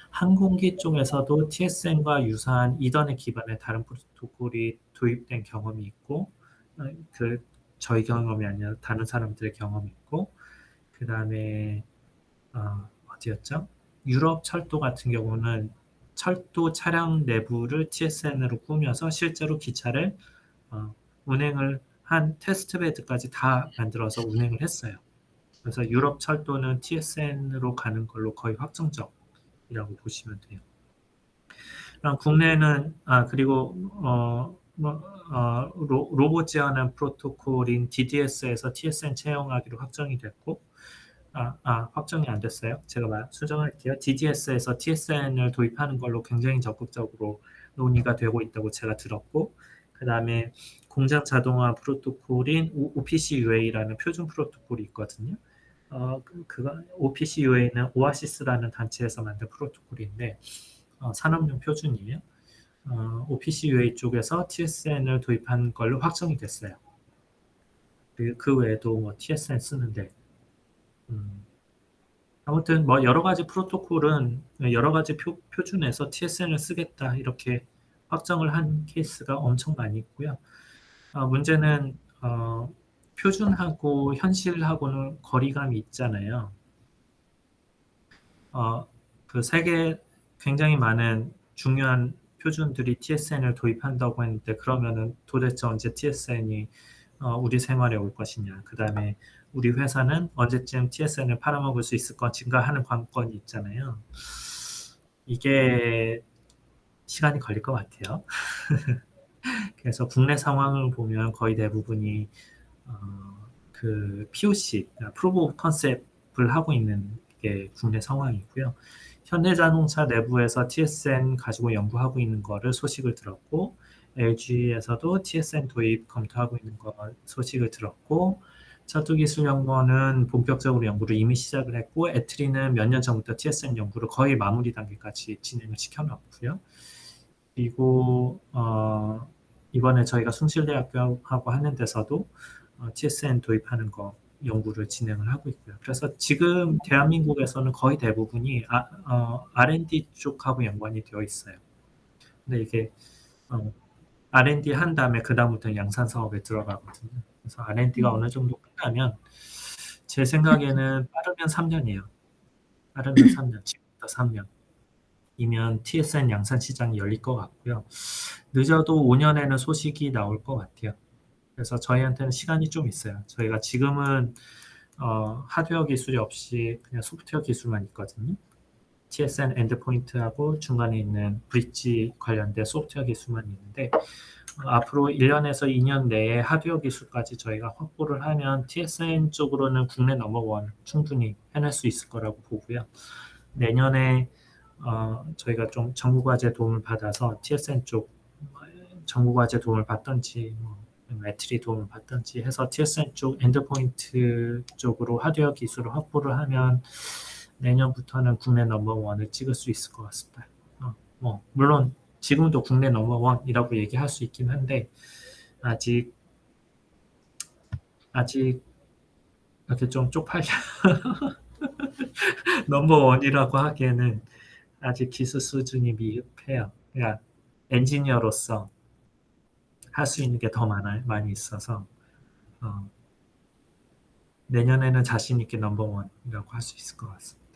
항공기 쪽에서도 TSN과 유사한 이더넷 기반의 다른 프로토콜이 도입된 경험이 있고, 그 저희 경험이 아니라 다른 사람들의 경험이 있고, 그 다음에 어디였죠? 유럽 철도 같은 경우는 철도 차량 내부를 TSN으로 꾸며서 실제로 기차를 어, 운행을 한 테스트베드까지 다 만들어서 운행을 했어요. 그래서 유럽 철도는 TSN으로 가는 걸로 거의 확정적이라고 보시면 돼요. 국내는 그리고 로봇 제어하는 프로토콜인 DDS에서 TSN 채용하기로 확정이 됐고 확정이 안 됐어요. 제가 수정할게요. DDS에서 TSN을 도입하는 걸로 굉장히 적극적으로 논의가 되고 있다고 제가 들었고, 그 다음에 공장 자동화 프로토콜인 OPC UA라는 표준 프로토콜이 있거든요. OPC UA는 오아시스라는 단체에서 만든 프로토콜인데 산업용 표준이에요. OPC UA 쪽에서 TSN을 도입한 걸로 확정이 됐어요. 그 외에도 뭐 TSN 쓰는데 아무튼 뭐 여러 가지 프로토콜은 여러 가지 표준에서 TSN을 쓰겠다 이렇게 확정을 한 케이스가 엄청 많이 있고요. 문제는 표준하고 현실하고는 거리감이 있잖아요. 그 세계 굉장히 많은 중요한 표준들이 TSN을 도입한다고 했는데 그러면은 도대체 언제 TSN이 우리 생활에 올 것이냐. 그 다음에 우리 회사는 언제쯤 TSN을 팔아먹을 수 있을 것인가 하는 관건이 있잖아요. 이게 시간이 걸릴 것 같아요. 그래서 국내 상황을 보면 거의 대부분이 그 POC, Proof of Concept을 하고 있는 게 국내 상황이고요. 현대자동차 내부에서 TSN 가지고 연구하고 있는 거를 소식을 들었고 LG에서도 TSN 도입 검토하고 있는 거 소식을 들었고 차토기술연구원은 본격적으로 연구를 이미 시작을 했고 애트리는 몇 년 전부터 TSN 연구를 거의 마무리 단계까지 진행을 시켜놨고요. 그리고 이번에 저희가 숭실대학교하고 하는 데서도 TSN 도입하는 거 연구를 진행을 하고 있고요. 그래서 지금 대한민국에서는 거의 대부분이 R&D 쪽하고 연관이 되어 있어요. 근데 이게 R&D 한 다음에 그 다음부터 양산 사업에 들어가거든요. 그래서 R&D가 어느 정도 끝나면 제 생각에는 빠르면 3년이에요. 빠르면 3년, 지금부터 3년이면 TSN 양산 시장이 열릴 것 같고요. 늦어도 5년에는 소식이 나올 것 같아요. 그래서 저희한테는 시간이 좀 있어요. 저희가 지금은 하드웨어 기술이 없이 그냥 소프트웨어 기술만 있거든요. TSN 엔드포인트하고 중간에 있는 브릿지 관련된 소프트웨어 기술만 있는데 앞으로 1년에서 2년 내에 하드웨어 기술까지 저희가 확보를 하면 TSN 쪽으로는 국내 넘버원 충분히 해낼 수 있을 거라고 보고요. 내년에 저희가 좀 정부과제 도움을 받아서 TSN 쪽 정부과제 도움을 받던지 애트리 도움을 받던지 해서 TSN 쪽 엔드포인트 쪽으로 하드웨어 기술을 확보를 하면 내년부터는 국내 넘버원을 찍을 수 있을 것 같습니다. 물론 지금도 국내 넘버원이라고 얘기할 수 있긴 한데 아직 이렇게 좀 쪽팔려 넘버원이라고 하기에는 아직 기술 수준이 미흡해요. 그러니까 엔지니어로서 할 수 있는 게 더 많이 있어서 내년에는 자신 있게 넘버원이라고 할 수 있을 것 같습니다.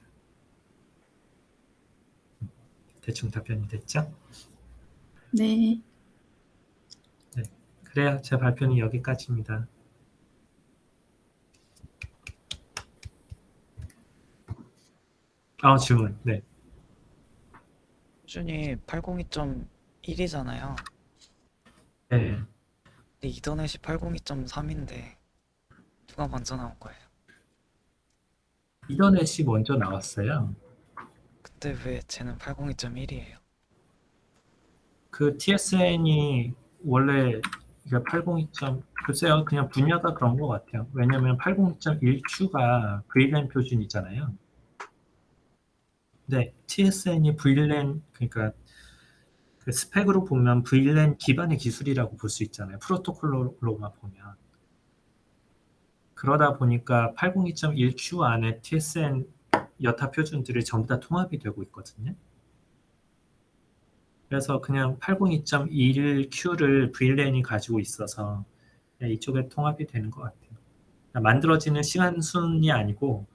대충 답변이 됐죠? 네. 네, 그래야 제 발표는 여기까지입니다. 질문. 네. 표준이 802.1이잖아요. 네. 근데 이더넷이 802.3인데 누가 먼저 나온 거예요? 이더넷이 먼저 나왔어요. 근데 왜 쟤는 802.1이에요? 그 TSN이 원래 802. 글쎄요, 그냥 분야가 그런 것 같아요. 왜냐면 802.1Q가 VLAN 표준이잖아요. 네, TSN이 VLAN, 그러니까 그 스펙으로 보면 VLAN 기반의 기술이라고 볼 수 있잖아요. 프로토콜로만 보면. 그러다 보니까 802.1Q 안에 TSN 여타 표준들이 전부 다 통합이 되고 있거든요. 그래서 그냥 802.1Q를 VLAN이 가지고 있어서 이쪽에 통합이 되는 것 같아요. 만들어지는 시간 순이 아니고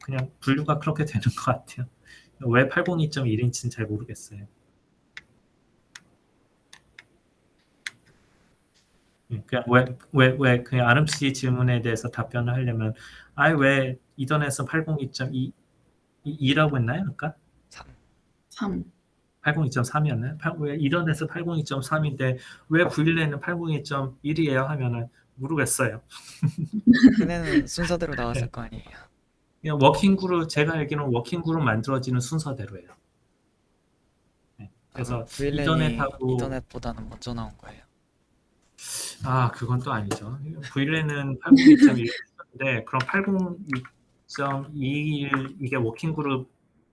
그냥 분류가 그렇게 되는 것 같아요. 왜 802.1인지는 잘 모르겠어요. 그냥 왜 그냥 아름 씨 질문에 대해서 답변을 하려면 왜 이더넷은 802.2라고 했나요? 아까? 3. 802.3이었나요? 왜 이더넷은 802.3인데 왜 VLAN은 802.1이에요? 하면은 모르겠어요. 걔네는 순서대로 나왔을 네. 거 아니에요. 그냥 워킹그룹, 제가 알기로는 워킹그룹 만들어지는 순서대로예요. 네. 그래서 VLAN이 이더넷하고 이더넷보다는 먼저 나온 거예요. 그건 또 아니죠. VLAN은 802.1인데 그럼 802.21 이게 워킹그룹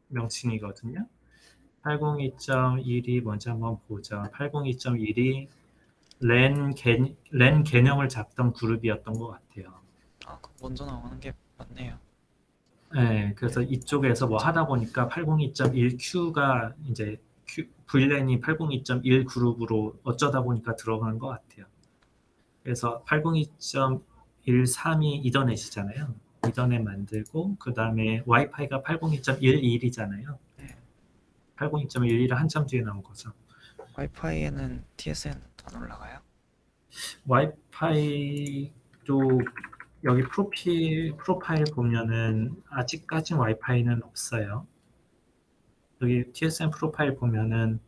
명칭이거든요. 802.1이 뭔지 한번 보자. 802.1이 랜 개념을 잡던 그룹이었던 것 같아요. 아, 그 먼저 나오는 게 맞네요. 네, 그래서 이쪽에서 뭐 하다 보니까 802.1Q가 이제 VLAN이 802.1 그룹으로 어쩌다 보니까 들어간 것 같아요. 그래서 802.13이 이더넷이잖아요. 이더넷 만들고 그 다음에 와이파이가 802.11이잖아요. 네. 802.11이 한참 뒤에 나온 거죠. 와이파이에는 TSN 안 올라가요? 와이파이도 여기 프로파일 보면은 아직까지 와이파이는 없어요. 여기 TSN 프로파일 보면은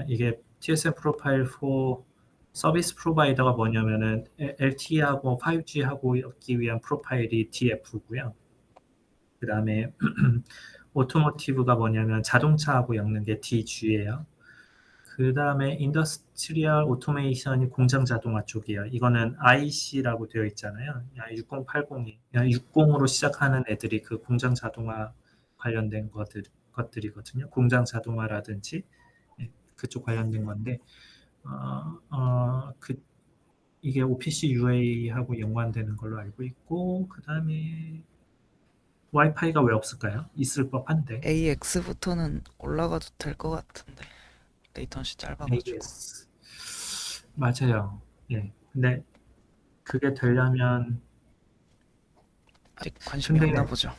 이게 TSN 프로파일 4 서비스 프로바이더가 뭐냐면은 LTE하고 5G하고 엮기 위한 프로파일이 DF고요. 그 다음에 오토모티브가 뭐냐면 자동차하고 엮는 게 DG예요. 그 다음에 인더스트리얼 오토메이션이 공장 자동화 쪽이에요. 이거는 IC라고 되어 있잖아요. 6080이 60으로 시작하는 애들이 그 공장 자동화 관련된 것들이거든요. 공장 자동화라든지 그쪽 관련된 건데 이게 OPC UA하고 연관되는 걸로 알고 있고 그 다음에 와이파이가 왜 없을까요? 있을 법한데. AX부터는 올라가도 될 것 같은데 레이턴시 짧아가지고. AS. 맞아요. 예. 근데 그게 되려면 아직 관심이 근데- 없나 보죠.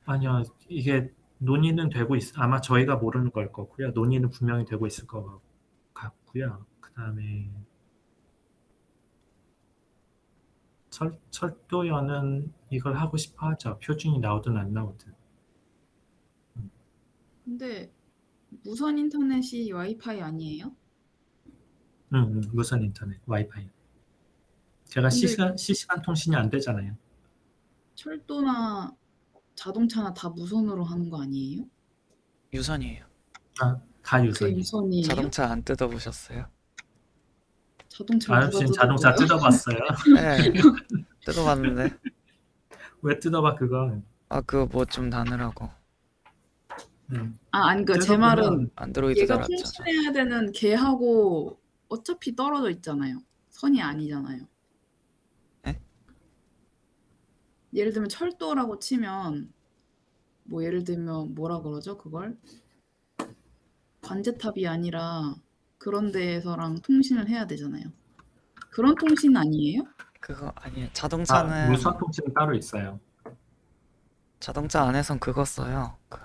아니요. 이게 논의는 되고 아마 저희가 모르는 걸 거고요. 논의는 분명히 되고 있을 것 같고요. 그 다음에 철도연은 이걸 하고 싶어 하죠. 표준이 나오든 안 나오든. 근데 무선 인터넷이 와이파이 아니에요? 무선 인터넷, 와이파이. 제가 근데 실시간 통신이 안 되잖아요. 철도나 자동차나 다 무선으로 하는 거 아니에요? 유선이에요. 다 그게 유선이에요. 유선이에요? 자동차 안 뜯어보셨어요? 자동차를 누가 아저씨는 자동차 뜯어봐요? 뜯어봤어요. 네, 뜯어봤는데 왜 뜯어봐 그거? 그거 뭐 좀 다느라고 아니 그러니까 제 말은 안드로이드 얘가 달았죠. 저. 통신해야 되는 걔하고 어차피 떨어져 있잖아요. 선이 아니잖아요. 네? 예를 들면 철도라고 치면 뭐 예를 들면 뭐라 그러죠 그걸? 관제탑이 아니라 그런 데에서랑 통신을 해야 되잖아요. 그런 통신 아니에요? 그거 아니에요. 자동차는 무선 통신은 따로 있어요. 자동차 안에선 그거 써요. 그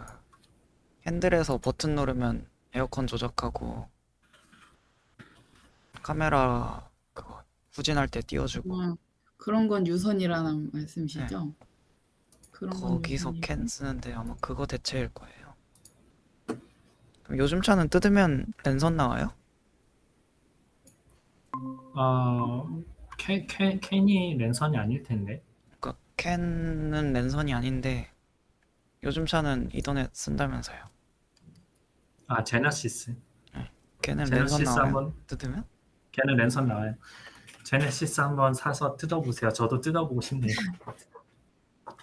핸들에서 버튼 누르면 에어컨 조작하고 카메라 그거 후진할 때 띄워주고 그런 건 유선이라는 말씀이시죠? 그런 건 거기서 유선이고. 캔 쓰는데 아마 그거 대체일 거예요. 그럼 요즘 차는 뜯으면 랜선 나와요? 캔이 랜선이 아닐 텐데. 그러니까 캔은 랜선이 아닌데 요즘 차는 이더넷 쓴다면서요. 제너시스. 걔는 제너시스 랜선 나와요? 한번 뜯으면? 걔는 랜선 나와요. 제네시스 한번 사서 뜯어보세요. 저도 뜯어보고 싶네요.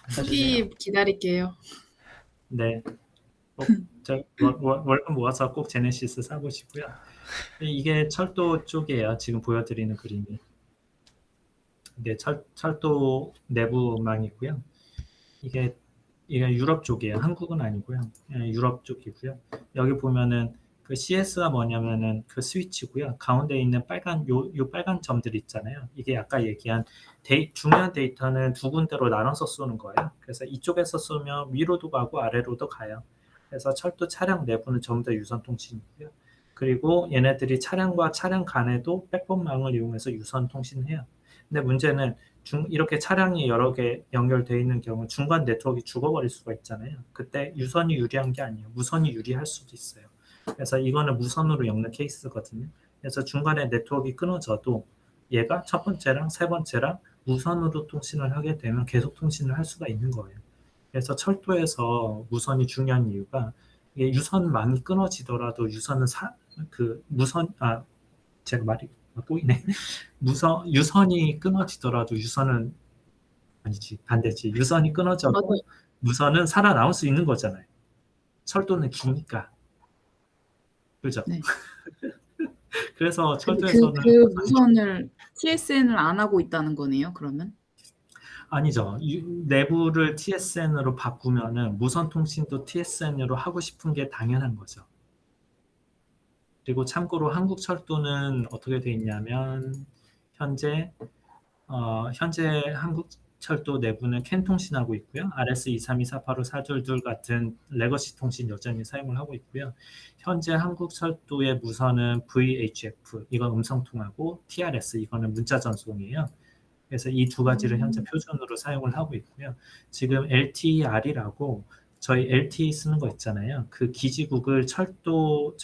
후기 기다릴게요. 네. 저 월급 모아서 꼭 제네시스 사보시고요. 이게 철도 쪽이에요. 지금 보여드리는 그림이. 이게 철도 내부망이고요. 이게 유럽 쪽이에요. 한국은 아니고요. 유럽 쪽이고요. 여기 보면은 그 CS가 뭐냐면은 그 스위치고요. 가운데 있는 요 빨간 점들 있잖아요. 이게 아까 얘기한 중요한 데이터는 두 군데로 나눠서 쏘는 거예요. 그래서 이쪽에서 쏘면 위로도 가고 아래로도 가요. 그래서 철도 차량 내부는 전부 다 유선 통신이고요. 그리고 얘네들이 차량과 차량 간에도 백본망을 이용해서 유선 통신해요. 근데 문제는 이렇게 차량이 여러 개 연결되어 있는 경우 중간 네트워크가 죽어버릴 수가 있잖아요. 그때 유선이 유리한 게 아니에요. 무선이 유리할 수도 있어요. 그래서 이거는 무선으로 엮는 케이스거든요. 그래서 중간에 네트워크가 끊어져도 얘가 첫 번째랑 세 번째랑 무선으로 통신을 하게 되면 계속 통신을 할 수가 있는 거예요. 그래서 철도에서 무선이 중요한 이유가 이게 유선망이 끊어지더라도 유선은 제가 말이 꼬이네. 유선이 끊어지더라도 유선은 아니지 반대지. 유선이 끊어져도 맞아요. 무선은 살아남을 수 있는 거잖아요. 철도는 기니까. 그죠? 네. 그래서 근데 철도에서는 그 무선을 TSN을 안 하고 있다는 거네요, 그러면? 아니죠. 내부를 TSN으로 바꾸면은 무선 통신도 TSN으로 하고 싶은 게 당연한 거죠. 그리고 참고로 한국철도는 어떻게 돼 있냐면 현재 한국철도 내부는 캔 통신하고 있고요. RS232485422 같은 레거시 통신 여전히 사용을 하고 있고요. 현재 한국철도의 무선은 VHF, 이건 음성통하고 TRS, 이거는 문자 전송이에요. 그래서 이 두 가지를 현재 표준으로 사용을 하고 있고요. 지금 LTER이라고 저희 LTE 쓰는 거 있잖아요. 그 기지국을 철도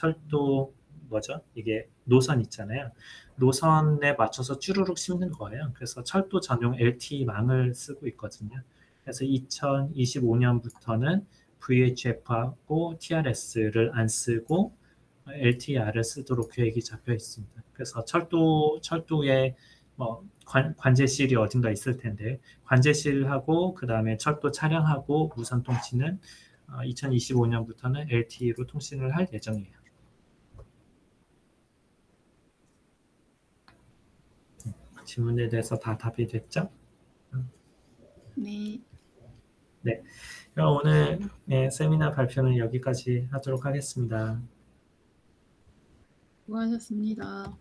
뭐죠? 이게 노선 있잖아요. 노선에 맞춰서 쭈루룩 심는 거예요. 그래서 철도 전용 LTE망을 쓰고 있거든요. 그래서 2025년부터는 VHF하고 TRS를 안 쓰고 LTER을 쓰도록 계획이 잡혀 있습니다. 그래서 철도에 뭐 관제실이 어딘가 있을 텐데 관제실하고 그 다음에 철도 차량하고 무선 통신은 2025년부터는 LTE로 통신을 할 예정이에요. 질문에 대해서 다 답이 됐죠? 네. 네. 그럼 오늘 세미나 발표는 여기까지 하도록 하겠습니다. 수고하셨습니다.